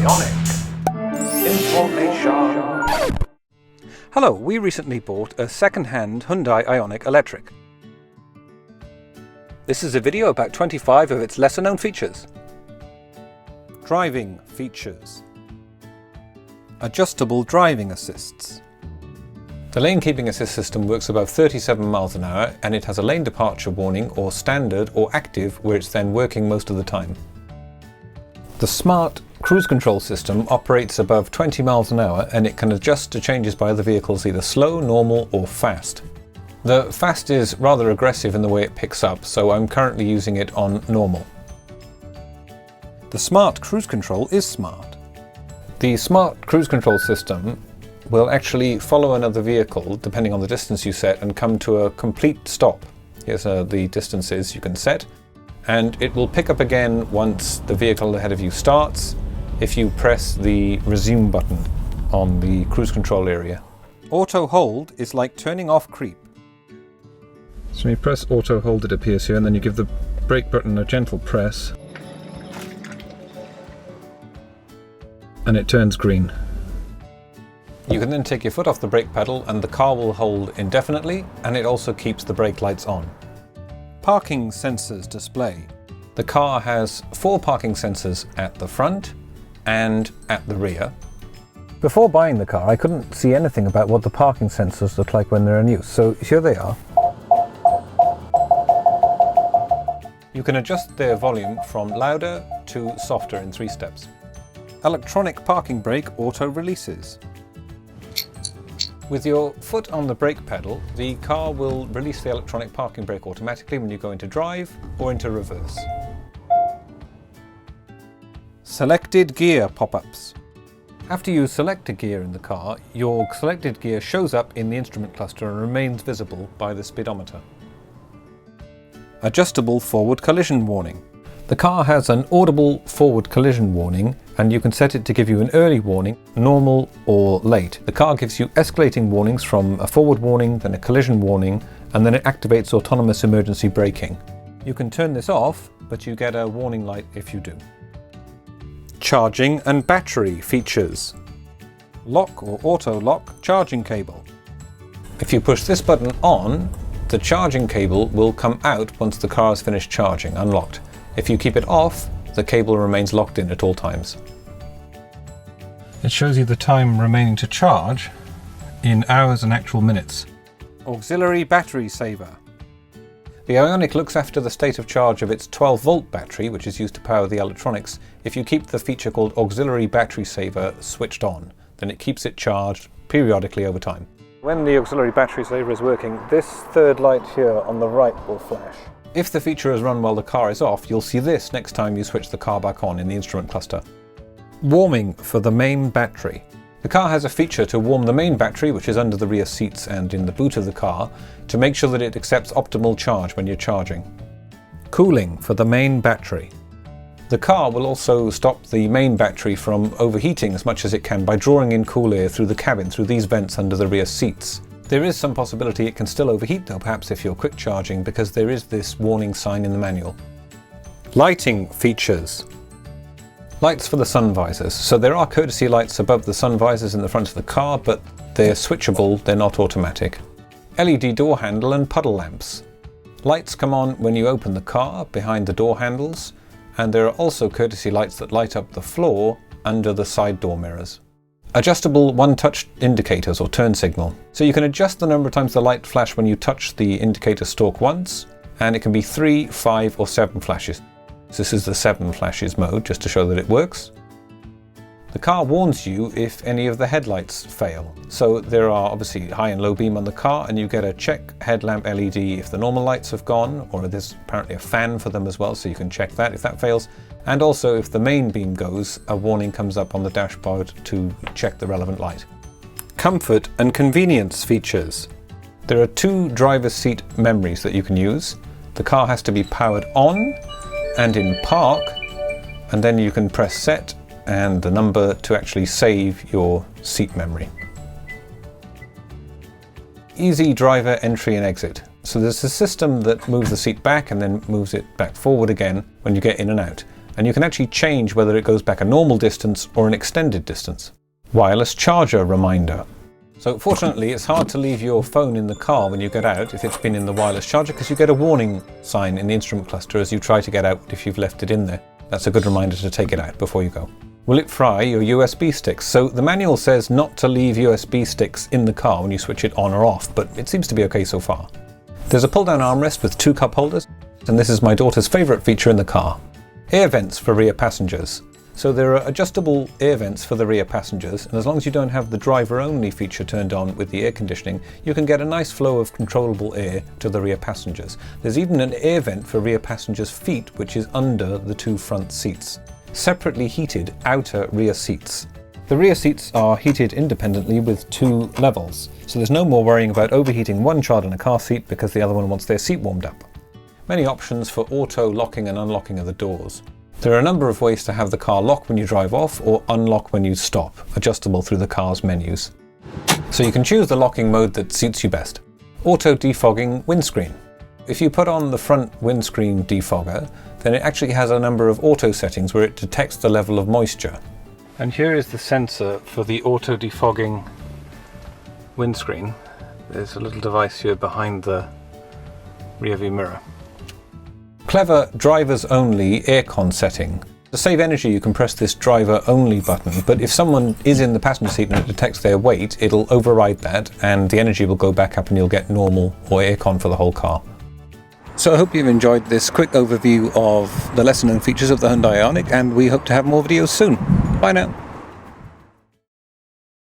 IONIQ Information. Hello, we recently bought a second-hand Hyundai IONIQ Electric. This is a video about 25 of its lesser-known features. Driving features. Adjustable driving assists. The lane keeping assist system works above 37 miles an hour and it has a lane departure warning or standard or active where it's then working most of the time. The smart cruise control system operates above 20 miles an hour and it can adjust to changes by other vehicles either slow, normal or fast. The fast is rather aggressive in the way it picks up, so I'm currently using it on normal. The smart cruise control is smart. The smart cruise control system will actually follow another vehicle depending on the distance you set and come to a complete stop. Here's the distances you can set, and it will pick up again once the vehicle ahead of you starts if you press the resume button on the cruise control area. Auto hold is like turning off creep. So when you press auto hold, it appears here, and then you give the brake button a gentle press and it turns green. You can then take your foot off the brake pedal and the car will hold indefinitely, and it also keeps the brake lights on. Parking sensors display. The car has 4 parking sensors at the front and at the rear. Before buying the car, I couldn't see anything about what the parking sensors look like when they're in use, so here they are. You can adjust their volume from louder to softer in 3 steps. Electronic parking brake auto releases. With your foot on the brake pedal, the car will release the electronic parking brake automatically when you go into drive or into reverse. Selected gear pop-ups. After you select a gear in the car, your selected gear shows up in the instrument cluster and remains visible by the speedometer. Adjustable forward collision warning. The car has an audible forward collision warning, and you can set it to give you an early warning, normal or late. The car gives you escalating warnings from a forward warning, then a collision warning, and then it activates autonomous emergency braking. You can turn this off, but you get a warning light if you do. Charging and battery features. Lock or auto lock charging cable. If you push this button on, the charging cable will come out once the car has finished charging, unlocked. If you keep it off, the cable remains locked in at all times. It shows you the time remaining to charge in hours and actual minutes. Auxilary battery saver. The IONIQ looks after the state of charge of its 12-volt battery, which is used to power the electronics, if you keep the feature called Auxilary battery saver switched on. Then it keeps it charged periodically over time. When the auxiliary battery saver is working, this third light here on the right will flash. If the feature is run while the car is off, you'll see this next time you switch the car back on in the instrument cluster. Warming for the main battery. The car has a feature to warm the main battery, which is under the rear seats and in the boot of the car, to make sure that it accepts optimal charge when you're charging. Cooling for the main battery. The car will also stop the main battery from overheating as much as it can by drawing in cool air through the cabin through these vents under the rear seats. There is some possibility it can still overheat though, perhaps if you're quick charging, because there is this warning sign in the manual. Lighting features. Lights for the sun visors. So there are courtesy lights above the sun visors in the front of the car, but they're switchable, they're not automatic. LED door handle and puddle lamps. Lights come on when you open the car behind the door handles, and there are also courtesy lights that light up the floor under the side door mirrors. Adjustable OneTouch indicators or turn signal. So you can adjust the number of times the light flash when you touch the indicator stalk once, and it can be 3, 5 or 7 flashes. So this is the 7 flashes mode, just to show that it works. The car warns you if any of the headlights fail. So there are obviously high and low beam on the car, and you get a check headlamp LED if the normal lights have gone, or there's apparently a fan for them as well, so you can check that if that fails. And also if the main beam goes, a warning comes up on the dashboard to check the relevant light. Comfort and convenience features. There are 2 driver's seat memories that you can use. The car has to be powered on and in park, and then you can press set and the number to actually save your seat memory. Easy driver entry and exit. So there's a system that moves the seat back and then moves it back forward again when you get in and out. and you can actually change whether it goes back a normal distance or an extended distance. Wireless charger reminder. So fortunately it's hard to leave your phone in the car when you get out if it's been in the wireless charger, because you get a warning sign in the instrument cluster as you try to get out if you've left it in there. That's a good reminder to take it out before you go. Will it fry your USB sticks? So the manual says not to leave USB sticks in the car when you switch it on or off, but it seems to be okay so far. There's a pull-down armrest with 2 cup holders, and this is my daughter's favourite feature in the car. Air vents for rear passengers. So there are adjustable air vents for the rear passengers, and as long as you don't have the driver-only feature turned on with the air conditioning, you can get a nice flow of controllable air to the rear passengers. There's even an air vent for rear passengers' feet, which is under the 2 front seats. Separately heated outer rear seats. The rear seats are heated independently with 2 levels, so there's no more worrying about overheating one child in a car seat because the other one wants their seat warmed up. Many options for auto locking and unlocking of the doors. There are a number of ways to have the car lock when you drive off or unlock when you stop, adjustable through the car's menus. So you can choose the locking mode that suits you best. Auto defogging windscreen. If you put on the front windscreen defogger, then it actually has a number of auto settings where it detects the level of moisture. And here is the sensor for the auto defogging windscreen. There's a little device here behind the rearview mirror. Clever drivers only aircon setting. To save energy you can press this driver only button, but if someone is in the passenger seat and it detects their weight, it'll override that and the energy will go back up and you'll get normal or aircon for the whole car. So I hope you've enjoyed this quick overview of the lesser known features of the Hyundai IONIQ, and we hope to have more videos soon. Bye now.